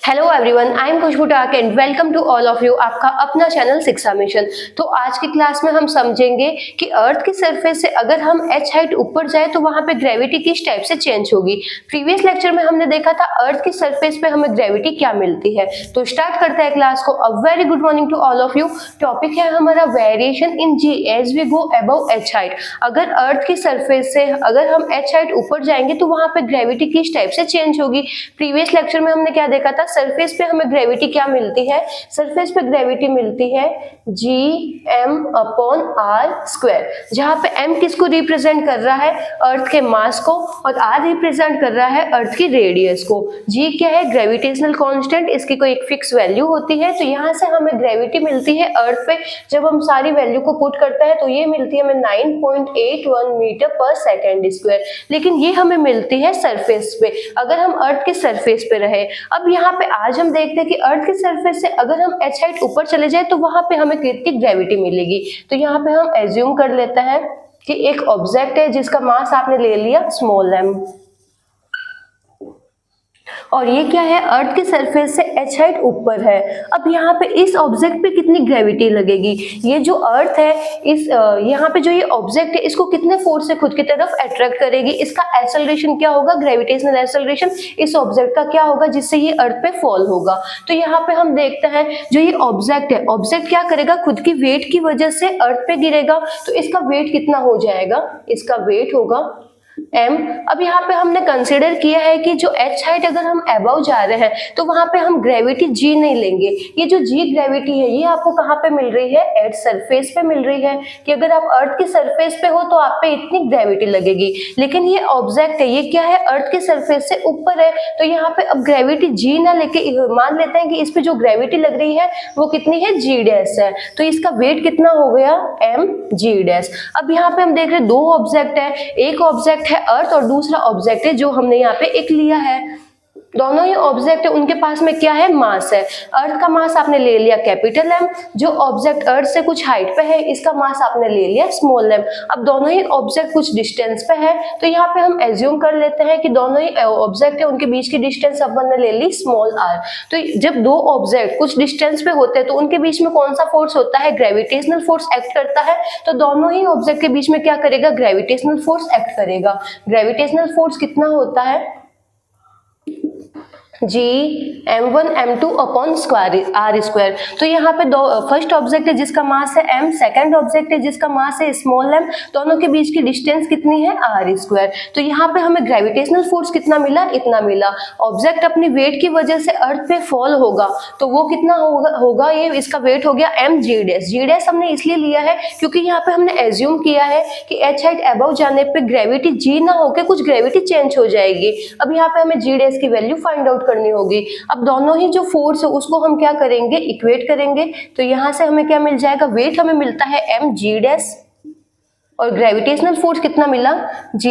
Hello everyone, I am Khushboo Tak and welcome to all of you. आपका अपना channel शिक्षा mission. तो आज की क्लास में हम समझेंगे कि अर्थ की सरफेस से अगर हम h हाइट ऊपर जाए तो वहां पे ग्रेविटी किस टाइप से चेंज होगी। प्रीवियस लेक्चर में हमने देखा था अर्थ की सरफेस पे हमें ग्रेविटी क्या मिलती है। तो स्टार्ट करते हैं क्लास को। A very good morning to all of you. Topic है हमारा variation in g as we go above h height. अगर अर्थ की सरफेस से अगर हम h हाइट ऊपर जाएंगे तो वहां पे ग्रेविटी किस टाइप से चेंज होगी। प्रीवियस लेक्चर में हमने क्या देखा था, सरफेस पे हमें ग्रेविटी क्या मिलती है। सरफेस पे ग्रेविटी मिलती है Gm/r², जहां पे m किसको रिप्रेजेंट कर रहा है, अर्थ के मास को, और r रिप्रेजेंट कर रहा है अर्थ की रेडियस को। g क्या है, ग्रेविटेशनल कांस्टेंट, इसकी कोई एक फिक्स वैल्यू होती है। तो यहाँ से हमें ग्रेविटी मिलती है अर्थ पे, जब हम सारी वैल्यू को पुट करते हैं तो ये मिलती है हमें 9.81 मीटर पर सेकेंड स्क्वायर। लेकिन ये हमें मिलती है सरफेस पे, अगर हम अर्थ के सरफेस पे रहे। अब यहाँ पे आज हम देखते हैं कि अर्थ के सरफेस से अगर हम h हाइट ऊपर चले जाए तो वहां पे हमें कितनी ग्रेविटी मिलेगी। तो यहाँ पे हम एज्यूम कर लेते हैं कि एक ऑब्जेक्ट है जिसका मास आपने ले लिया स्मॉल m, और ये क्या है, अर्थ के सरफेस से h हाइट ऊपर है। अब यहाँ पे इस ऑब्जेक्ट पे कितनी ग्रेविटी लगेगी। ये जो अर्थ है, इस यहाँ पे जो ये ऑब्जेक्ट है इसको कितने फोर्स से खुद की तरफ अट्रैक्ट करेगी। इसका एक्सेलरेशन क्या होगा, ग्रेविटेशनल एक्सेलरेशन इस ऑब्जेक्ट का क्या होगा जिससे ये अर्थ पे फॉल होगा। तो यहाँ पे हम देखते हैं जो ये ऑब्जेक्ट है, ऑब्जेक्ट क्या करेगा, खुद की वेट की वजह से अर्थ पे गिरेगा। तो इसका वेट कितना हो जाएगा, इसका वेट होगा m। अब यहाँ पे हमने कंसीडर किया है कि जो h हाइट अगर हम अबव जा रहे हैं तो वहां पे हम ग्रेविटी g नहीं लेंगे। ये जो g ग्रेविटी है ये आपको कहाँ पे मिल रही है, एट सरफेस पे मिल रही है, कि अगर आप अर्थ की सरफेस पे हो तो आप पे इतनी ग्रेविटी लगेगी। लेकिन ये ऑब्जेक्ट है, ये क्या है, अर्थ के सरफेस से ऊपर है। तो यहाँ पे अब ग्रेविटी g ना लेके मान लेते हैं कि इस पे जो ग्रेविटी लग रही है वो कितनी है, g डैश है। तो इसका वेट कितना हो गया, mg डैश। अब यहाँ पे हम देख रहे हैं दो ऑब्जेक्ट है, एक ऑब्जेक्ट है अर्थ और दूसरा ऑब्जेक्ट है जो हमने यहाँ पे एक लिया है। दोनों ही ऑब्जेक्ट है, उनके पास में क्या है, मास है। अर्थ का मास आपने ले लिया कैपिटल M, जो ऑब्जेक्ट अर्थ से कुछ हाइट पे है इसका मास आपने ले लिया स्मॉल m। अब दोनों ही ऑब्जेक्ट कुछ डिस्टेंस पे है तो यहाँ पे हम एज्यूम कर लेते हैं कि दोनों ही ऑब्जेक्ट है उनके बीच की डिस्टेंस अपन ने ले ली स्मॉल r। तो जब दो ऑब्जेक्ट कुछ डिस्टेंस पे होते हैं तो उनके बीच में कौन सा फोर्स होता है, ग्रेविटेशनल फोर्स एक्ट करता है। तो दोनों ही ऑब्जेक्ट के बीच में क्या करेगा, ग्रेविटेशनल फोर्स एक्ट करेगा। ग्रेविटेशनल फोर्स कितना होता है, Gm1m2/r²। तो यहाँ पे दो, फर्स्ट ऑब्जेक्ट है जिसका मास है m, सेकंड ऑब्जेक्ट है जिसका मास है स्मॉल m, दोनों के बीच की डिस्टेंस कितनी है, r²। तो यहाँ पे हमें ग्रेविटेशनल फोर्स कितना मिला, इतना मिला। ऑब्जेक्ट अपनी वेट की वजह से अर्थ पे फॉल होगा तो वो कितना होगा ये इसका वेट हो गया mg डैश। g डैश हमने इसलिए लिया है क्योंकि यहाँ पे हमने एज्यूम किया है कि h हाइट अबव जाने पे ग्रेविटी g ना होके कुछ ग्रेविटी चेंज हो जाएगी। अब यहाँ पे हमें g डैश की वैल्यू फाइंड आउट करनी होगी। अब दोनों ही जो फोर्स है उसको हम क्या करेंगे, इक्वेट करेंगे। तो यहां से हमें क्या मिल जाएगा, वेट हमें मिलता है mg डैश और ग्रेविटेशनल फोर्स कितना मिला, g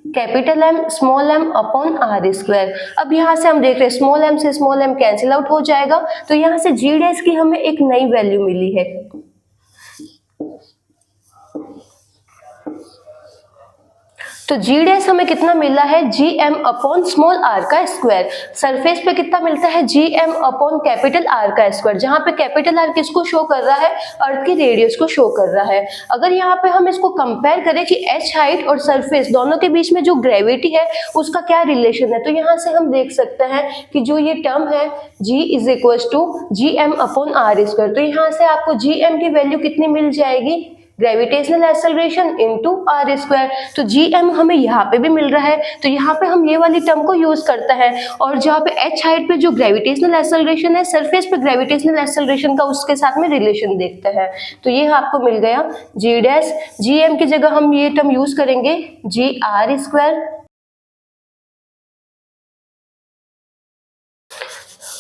capital M small m/r²। अब यहाँ से हम देख रहे हैं स्मॉल m से स्मॉल m कैंसिल आउट हो जाएगा। तो यहाँ से g डैश की हमें एक नई वैल्यू मिली है। तो g डैश हमें कितना मिला है, Gm/r²। सरफेस पे कितना मिलता है, Gm/कैपिटल R², जहां पे कैपिटल R किसको शो कर रहा है, अर्थ की रेडियस को शो कर रहा है। अगर यहाँ पे हम इसको कंपेयर करें कि h हाइट और सरफेस दोनों के बीच में जो ग्रेविटी है उसका क्या रिलेशन है, तो यहाँ से हम देख सकते हैं कि जो ये टर्म है g is equal to Gm/r²। तो यहाँ से आपको Gm की वैल्यू कितनी मिल जाएगी, ग्रेविटेशनल एक्सेलरेशन इनटू r²। तो Gm हमें यहाँ पे भी मिल रहा है तो यहाँ पे हम ये वाली टर्म को यूज करते हैं। और जहाँ पे h हाइट पे जो ग्रेविटेशनल एक्सेलरेशन है, सरफेस पे ग्रेविटेशनल एक्सेलरेशन का उसके साथ में रिलेशन देखते हैं। तो ये आपको मिल गया g डैश। Gm की जगह हम ये टर्म यूज करेंगे gr²।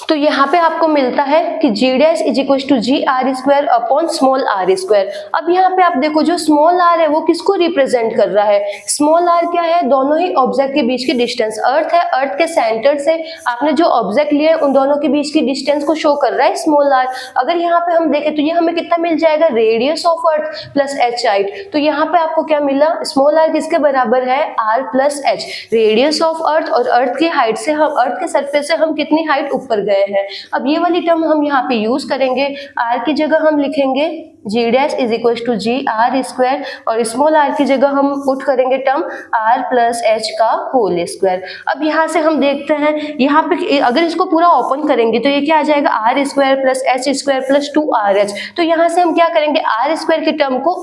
तो यहाँ पे आपको मिलता है कि g dash is equal to Gr²/r²। अब यहाँ पे आप देखो जो स्मॉल r है वो किसको रिप्रेजेंट कर रहा है, स्मॉल r क्या है, दोनों ही ऑब्जेक्ट के बीच की डिस्टेंस। अर्थ है, अर्थ के सेंटर से आपने जो ऑब्जेक्ट लिए उन दोनों के बीच की डिस्टेंस को शो कर रहा है स्मॉल r। अगर यहाँ पे हम देखें तो ये हमें कितना मिल जाएगा, radius of earth plus h height. तो यहाँ पे आपको क्या मिला, स्मॉल r किसके बराबर है, r plus h, radius of earth और अर्थ की हाइट से हम, अर्थ के सरफेस से हम कितनी हाइट ऊपर गए गए हैं। अब ये वाली टर्म हम यहाँ पे यूज करेंगे, r की जगह हम लिखेंगे g dash is equal to G R square, और स्मॉल r की जगह हम पुट करेंगे टर्म r प्लस एच का होल स्क्वायर। अब यहाँ से हम देखते हैं, यहाँ पे अगर इसको पूरा ओपन करेंगे तो ये क्या आ जाएगा, R square plus H square plus 2rh। तो यहाँ से हम क्या करेंगे, आर स्क्वायर की टर्म को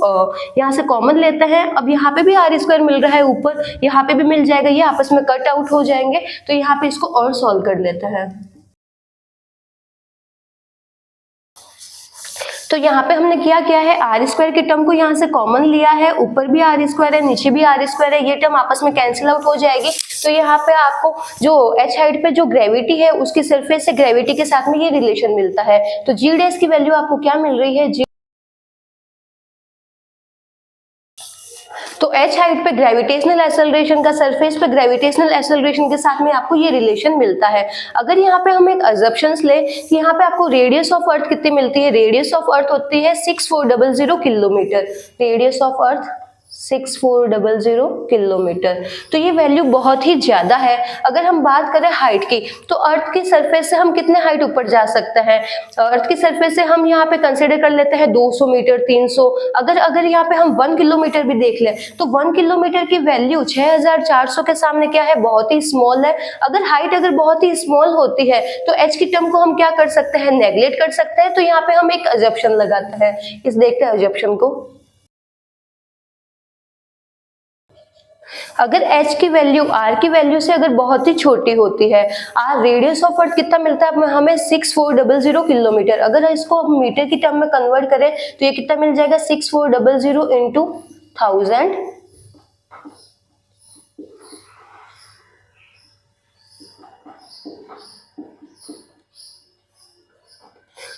यहाँ से कॉमन लेते हैं। अब यहाँ पे भी आर स्क्वायर मिल रहा है ऊपर, यहाँ पे भी मिल जाएगा, ये आपस में कट आउट हो जाएंगे। तो यहाँ पे इसको और सॉल्व कर लेते हैं। तो यहाँ पे हमने क्या है, आर स्क्वायर की टर्म को यहाँ से कॉमन लिया है, ऊपर भी आर स्क्वायर है नीचे भी आर स्क्वायर है, ये टर्म आपस में कैंसिल आउट हो जाएगी। तो यहाँ पे आपको जो एच हाइट पे जो ग्रेविटी है उसकी सरफेस से ग्रेविटी के साथ में ये रिलेशन मिलता है। तो जी डैश की वैल्यू आपको क्या मिल रही है, तो एच हाइट पे ग्रेविटेशनल एक्सेलरेशन का सरफेस पे ग्रेविटेशनल एक्सेलरेशन के साथ में आपको ये रिलेशन मिलता है। अगर यहाँ पे हम एक अजम्पशंस ले कि यहाँ पे आपको रेडियस ऑफ अर्थ कितनी मिलती है, रेडियस ऑफ अर्थ होती है 6400 kilometre, radius of earth 6400 kilometre. तो ये वैल्यू बहुत ही ज्यादा है। अगर हम बात करें हाइट की, तो अर्थ की सरफेस से हम कितने हाइट ऊपर जा सकते हैं, अर्थ की सरफेस से हम यहाँ पे कंसिडर कर लेते हैं 200 मीटर 300। अगर यहाँ पे हम 1 किलोमीटर भी देख लें तो 1 किलोमीटर की वैल्यू 6400 के सामने क्या है, बहुत ही स्मॉल है। अगर हाइट अगर बहुत ही स्मॉल होती है तो एच की टर्म को हम क्या कर सकते हैं, नेगलेक्ट कर सकते हैं। तो यहाँ पे हम एक अजम्पशन लगाते हैं, इस देखते हैं अजम्पशन को। अगर h की वैल्यू r की वैल्यू से अगर बहुत ही छोटी होती है, r रेडियस ऑफ अर्थ कितना मिलता है हमें 6400 किलोमीटर, अगर इसको हम मीटर की टर्म में कन्वर्ट करें तो ये कितना मिल जाएगा, 6400 इंटू 1000।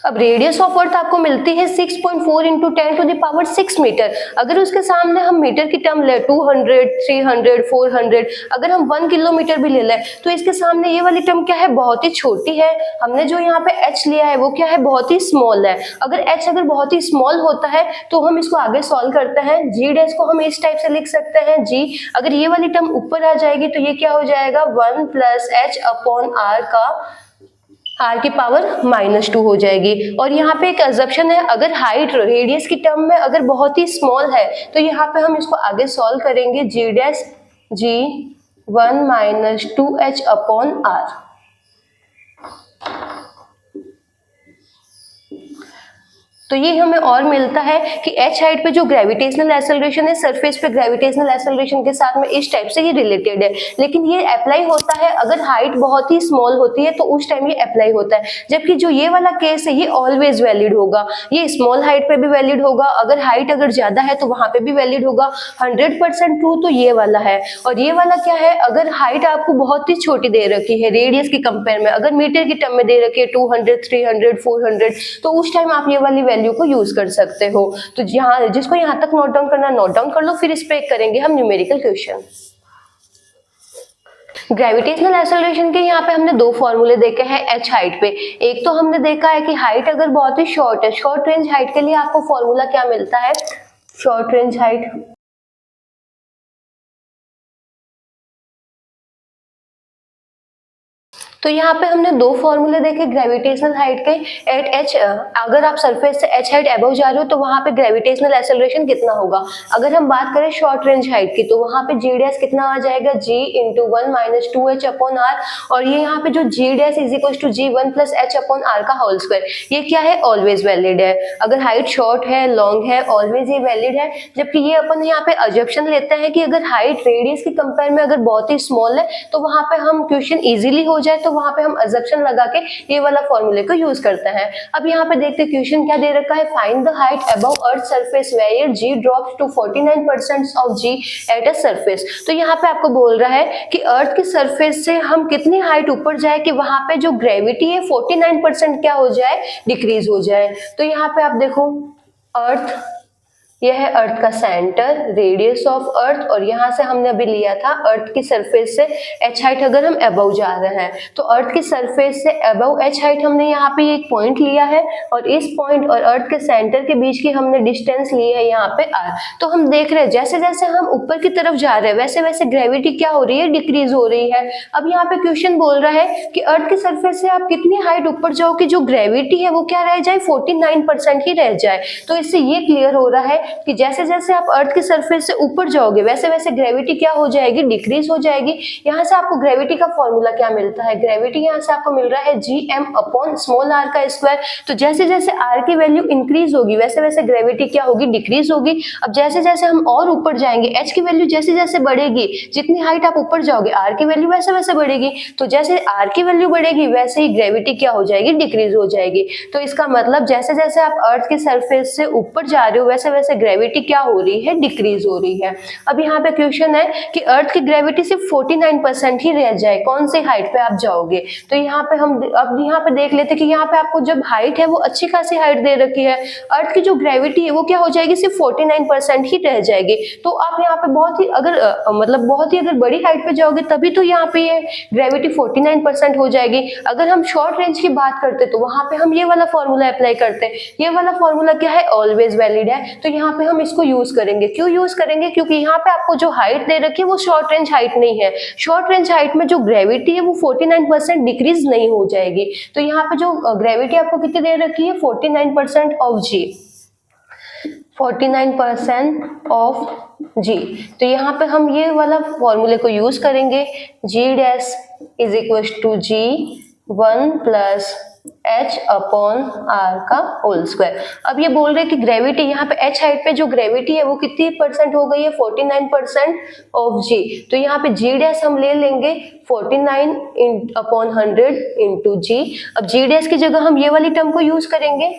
अब रेडियस ऑफ अर्थ आपको मिलती है 6.4 इंटू 10⁻6 मीटर। अगर उसके सामने हम मीटर की टर्म ले 200, 300, 400, अगर हम 1 किलोमीटर भी ले लें तो इसके सामने ये वाली टर्म क्या है, बहुत ही छोटी है। हमने जो यहाँ पे h लिया है वो क्या है, बहुत ही स्मॉल है। अगर h अगर बहुत ही स्मॉल होता है तो हम इसको आगे सॉल्व करते हैं। जी डैश को हम इस टाइप से लिख सकते हैं, जी अगर ये वाली टर्म ऊपर आ जाएगी तो ये क्या हो जाएगा, 1 प्लस एच अपॉन आर का r की पावर -2 हो जाएगी। और यहाँ पे एक अजम्पशन है, अगर हाइट रेडियस की टर्म में अगर बहुत ही स्मॉल है तो यहाँ पे हम इसको आगे सॉल्व करेंगे, G dash G 1 - 2h upon R. तो ये हमें और मिलता है कि एच हाइट पे जो ग्रेविटेशनल एक्सेलरेशन है सरफेस पे ग्रेविटेशनल एक्सेलरेशन के साथ में इस टाइप से ये रिलेटेड है। लेकिन ये अप्लाई होता है अगर हाइट बहुत ही स्मॉल होती है तो उस टाइम ये अप्लाई होता है, जबकि जो ये वाला केस है ये ऑलवेज वैलिड होगा। ये स्मॉल हाइट पे भी वैलिड होगा, अगर हाइट अगर ज्यादा है तो वहां पे भी वैलिड होगा। 100% ट्रू तो ये वाला है। और ये वाला क्या है, अगर हाइट आपको बहुत ही छोटी दे रखी है रेडियस की कंपेयर में, अगर मीटर की टर्म में दे रखी है 200, 300, 400, तो उस टाइम आप ये वाली वैल्यू को यूज कर सकते हो। तो जहां जिसको यहां तक नोट डाउन करना नोट डाउन कर लो, फिर इस पे करेंगे हम न्यूमेरिकल क्वेश्चन। ग्रेविटेशनल एक्सेलरेशन के यहाँ पे हमने दो फॉर्मूले देखे हैं एच हाइट पे। एक तो हमने देखा है कि हाइट अगर बहुत ही शॉर्ट है, शॉर्ट रेंज हाइट के लिए आपको फॉर्मूला क्या मिलता है, शॉर्ट रेंज हाइट तो यहाँ पे हमने दो फॉर्मूले देखे ग्रेविटेशनल हाइट के। एट एच अगर आप सरफेस से एच हाइट अबव जा रहे हो तो वहां पे ग्रेविटेशनल एक्सेलरेशन कितना होगा। अगर हम बात करें शॉर्ट रेंज हाइट की तो वहां पे जी डैश कितना आ जाएगा, g into 1 - 2h upon are. और ये यहाँ पे जो g dash is equal to g 1 plus h upon R का होल स्क्वायर, ये क्या है, ऑलवेज वैलिड है। अगर हाइट शॉर्ट है लॉन्ग है ऑलवेज ये वैलिड है। जबकि ये अपन यहाँ पे अजम्पशन लेते हैं कि अगर हाइट रेडियस की कंपेयर में अगर बहुत ही स्मॉल है तो वहां पे हम क्वेश्चन इजीली हो जाए तो वहां पे हम अजम्पशन लगा के ये वाला फॉर्मूले को यूज करते हैं। अब यहाँ पे देखते हैं क्वेश्चन क्या दे रखा है, find the height above earth surface where g drops to 49% of g at a surface. तो यहाँ पे आपको बोल रहा है कि अर्थ की सरफेस से हम कितनी हाइट ऊपर जाए कि वहां पे जो ग्रेविटी है 49% क्या हो जाए, डिक्रीज हो जाए। तो यहाँ पे आप देखो अर्थ यह है अर्थ का सेंटर, रेडियस ऑफ अर्थ, और यहाँ से हमने अभी लिया था अर्थ की सरफेस से h हाइट अगर हम अबव जा रहे हैं तो अर्थ की सरफेस से अबव h हाइट हमने यहाँ पे एक पॉइंट लिया है और इस पॉइंट और अर्थ के सेंटर के बीच की हमने डिस्टेंस ली है यहाँ पे r। तो हम देख रहे हैं जैसे जैसे हम ऊपर की तरफ जा रहे हैं वैसे वैसे ग्रेविटी क्या हो रही है, डिक्रीज हो रही है। अब यहाँ पे क्वेश्चन बोल रहा है कि अर्थ की सरफेस से आप कितनी हाइट ऊपर जाओ कि जो ग्रेविटी है वो क्या रह जाए, 49% ही रह जाए। तो इससे ये क्लियर हो रहा है कि जैसे जैसे आप अर्थ की सरफेस से ऊपर जाओगे वैसे वैसे ग्रेविटी क्या हो जाएगी, डिक्रीज हो जाएगी। यहाँ से आपको ग्रेविटी का फॉर्मूला क्या मिलता है, ग्रेविटी यहाँ से आपको मिल रहा है Gm/r का स्क्वायर। तो जैसे जैसे r की वैल्यू इंक्रीज होगी वैसे वैसे ग्रेविटी क्या होगी, डिक्रीज होगी। अब जैसे जैसे हम और ऊपर जाएंगे h की वैल्यू जैसे जैसे बढ़ेगी, जितनी हाइट आप ऊपर जाओगे r की वैल्यू वैसे वैसे बढ़ेगी। तो जैसे r की वैल्यू बढ़ेगी वैसे ही ग्रेविटी क्या हो जाएगी, डिक्रीज हो जाएगी। तो इसका मतलब जैसे जैसे आप अर्थ की सरफेस से ऊपर जा रहे हो वैसे वैसे ग्रेविटी क्या हो रही है, डिक्रीज हो रही है। अब यहाँ पे क्वेश्चन है कि अर्थ की ग्रेविटी सिर्फ 49% ही रह जाए, कौन सी हाइट पे आप जाओगे। तो यहाँ पे हम अब यहाँ पे देख लेते हैं कि यहाँ पे आपको जब हाइट है वो अच्छी खासी हाइट दे रखी है, अर्थ की जो ग्रेविटी है वो क्या हो जाएगी, सिर्फ 49% ही रह जाएगी। तो आप यहाँ पे बहुत ही अगर बहुत ही अगर बड़ी हाइट पे जाओगे तभी तो यहाँ पे ये ग्रेविटी 49% हो जाएगी। अगर हम शॉर्ट रेंज की बात करते तो वहां पे हम ये वाला फॉर्मूला अप्लाई करते हैं। ये वाला फॉर्मूला क्या है, ऑलवेज वैलिड है। तो यहाँ पे हम इसको यूज करेंगे। क्यों यूज करेंगे, क्योंकि यहाँ पे आपको जो हाइट दे रखी है वो शॉर्ट रेंज हाइट नहीं है। शॉर्ट रेंज हाइट में जो ग्रेविटी है वो 49% डिक्रीज नहीं हो जाएगी। तो यहाँ पे जो ग्रेविटी आपको कितनी दे रखी है, 49% ऑफ जी, 49% ऑफ जी। तो यहाँ पे हम ये वाला फॉर्मूले को यूज करेंगे, G dash is equal to G 1 plus h/r का होल स्क्वायर। अब ये बोल रहे हैं कि ग्रेविटी यहाँ पे h हाइट पे जो ग्रेविटी है वो कितनी परसेंट हो गई है, 49% ऑफ g। तो यहाँ पे g डैश हम ले लेंगे 49/100 इंटू g। अब g डैश की जगह हम ये वाली टर्म को यूज करेंगे।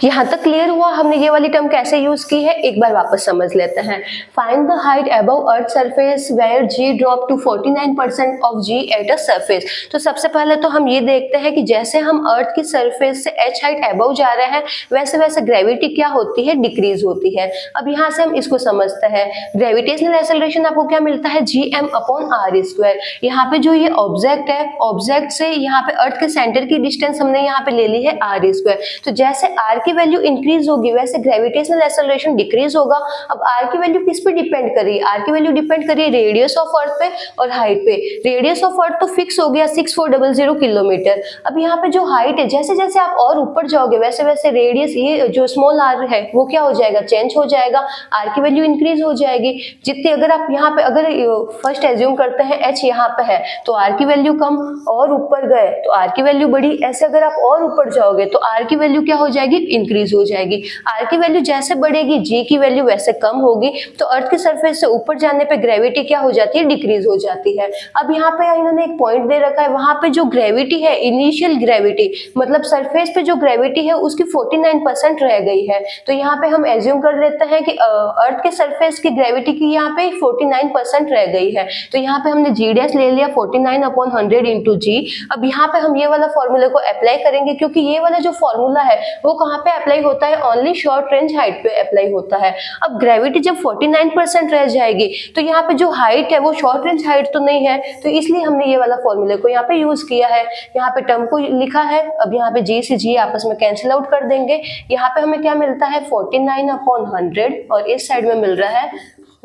यहाँ तक क्लियर हुआ हमने ये वाली टर्म कैसे यूज की है, एक बार वापस समझ लेते हैं। Find the height above earth surface where G drop to 49% of G at a surface. तो सबसे पहले तो हम ये देखते हैं कि जैसे हम अर्थ की सरफेस से h हाइट अबव जा रहे हैं वैसे वैसे ग्रेविटी क्या होती है, डिक्रीज होती है। अब यहाँ से हम इसको समझते हैं, ग्रेविटेशनल एक्सेलरेशन आपको क्या मिलता है, Gm/r²। यहाँ पे जो ये ऑब्जेक्ट है, ऑब्जेक्ट से यहाँ पे अर्थ के सेंटर की डिस्टेंस हमने यहाँ पे ले ली है r²। तो जैसे r की वैल्यू इंक्रीज होगी वैसे ग्रेविटेशनल एक्सेलरेशन डिक्रीज होगा। अब r की वैल्यू किस पे डिपेंड कर रही है, r की वैल्यू डिपेंड कर रही है रेडियस ऑफ अर्थ पे और हाइट पे। रेडियस ऑफ अर्थ तो फिक्स हो गया 6400 किलोमीटर। अब यहाँ पे जो हाइट है, जैसे जैसे आप और ऊपर जाओगे वैसे वैसे रेडियस, ये जो स्मॉल r है वो क्या हो जाएगा, चेंज हो जाएगा, r की वैल्यू इंक्रीज हो जाएगी। जितनी अगर आप यहाँ पे अगर फर्स्ट एज्यूम करते हैं h यहाँ पे है तो r की वैल्यू कम, और ऊपर गए तो r की वैल्यू बढ़ी। ऐसे अगर आप और ऊपर जाओगे तो r की वैल्यू क्या हो जाएगी, इंक्रीज हो जाएगी। r की वैल्यू जैसे बढ़ेगी g की वैल्यू वैसे कम होगी। तो अर्थ की सरफेस से ऊपर जाने पे ग्रेविटी क्या हो जाती है, डिक्रीज हो जाती है। अब यहाँ पे इन्होंने एक पॉइंट दे रखा है, वहां पे जो ग्रेविटी है, इनिशियल ग्रेविटी मतलब सरफेस पे जो ग्रेविटी है उसकी 49% रह गई है। तो यहाँ पे हम एज्यूम कर लेते हैं कि अर्थ के सरफेस की ग्रेविटी की यहाँ पे 49% रह गई है। तो यहाँ पे हमने जी डैश ले लिया 49/100 इंटू जी। अब यहाँ पे हम ये वाला फॉर्मूले को अप्लाई करेंगे, क्योंकि ये वाला जो फॉर्मूला है वो कहाँ पे अप्लाई होता है, ओनली शॉर्ट रेंज हाइट पे अप्लाई होता है। अब ग्रेविटी जब 49% रह जाएगी तो यहाँ पे जो हाइट है वो शॉर्ट रेंज हाइट तो नहीं है, तो इसलिए हमने ये वाला फॉर्मूले को यहाँ पे यूज किया है। यहाँ पे टर्म को लिखा है, अब यहाँ पे जी से जी आपस में कैंसिल आउट कर देंगे। यहाँ पे हमें क्या मिलता है 49/100 और इस साइड में मिल रहा है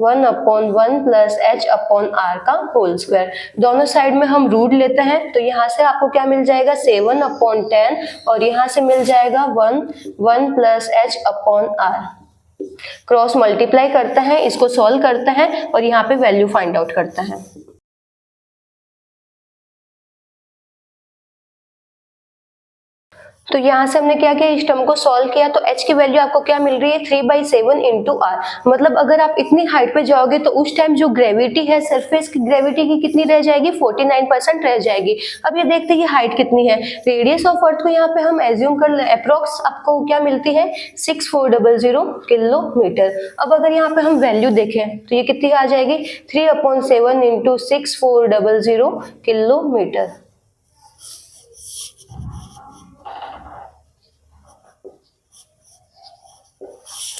1/1 प्लस h/r का होल स्क्वायर। दोनों साइड में हम रूट लेते हैं तो यहाँ से आपको क्या मिल जाएगा 7/10 और यहाँ से मिल जाएगा 1 प्लस h/r। क्रॉस मल्टीप्लाई करते हैं, इसको सॉल्व करते हैं और यहाँ पे वैल्यू फाइंड आउट करते हैं। तो यहाँ से हमने क्या किया, इस टर्म को सॉल्व किया तो h की वैल्यू आपको क्या मिल रही है 3/7 इंटू r। मतलब अगर आप इतनी हाइट पे जाओगे तो उस टाइम जो ग्रेविटी है, सरफेस की ग्रेविटी की कितनी रह जाएगी, 49% रह जाएगी। अब ये देखते हैं कि हाइट कितनी है। रेडियस ऑफ अर्थ को यहाँ पे हम एज्यूम कर ले, अप्रोक्स आपको क्या मिलती है 6400 किलोमीटर। अब अगर यहाँ पे हम वैल्यू देखें तो ये कितनी आ जाएगी 3/7 इंटू 6400 किलोमीटर।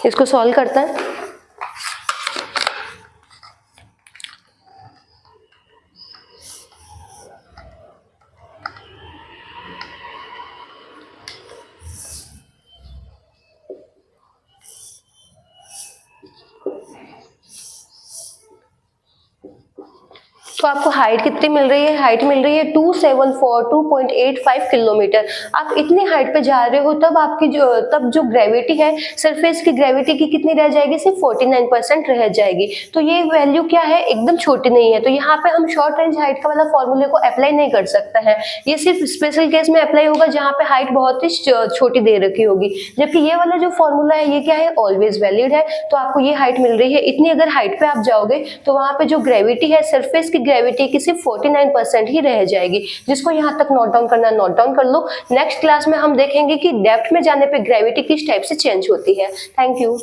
इसको सॉल्व करते हैं। तो आपको हाइट कितनी मिल रही है? हाइट मिल रही है 2.85 किलोमीटर। आप इतनी हाइट पे जा रहे हो तब जो ग्रेविटी है, सरफेस की ग्रेविटी की कितनी रह जाएगी? सिर्फ 49% रह जाएगी। तो ये वैल्यू क्या है? एकदम छोटी नहीं है। तो यहाँ पे हम शॉर्ट रेंज हाइट का वाला फॉर्मूले को अप्लाई नहीं कर सकते हैं। ये सिर्फ स्पेशल केस में अप्लाई होगा जहाँ पे हाइट बहुत ही छोटी दे रखी होगी। जबकि ये वाला जो फॉर्मूला है ये क्या है? ऑलवेज वैलिड है। तो आपको ये हाइट मिल रही है। इतनी अगर हाइट पे आप जाओगे तो वहाँ पे जो ग्रेविटी है, सरफेस की ग्रेविटी की सिर्फ 49% ही रह जाएगी। जिसको यहाँ तक नोट डाउन करना नोट डाउन कर लो। नेक्स्ट क्लास में हम देखेंगे कि डेप्थ में जाने पे ग्रेविटी किस टाइप से चेंज होती है। Thank you.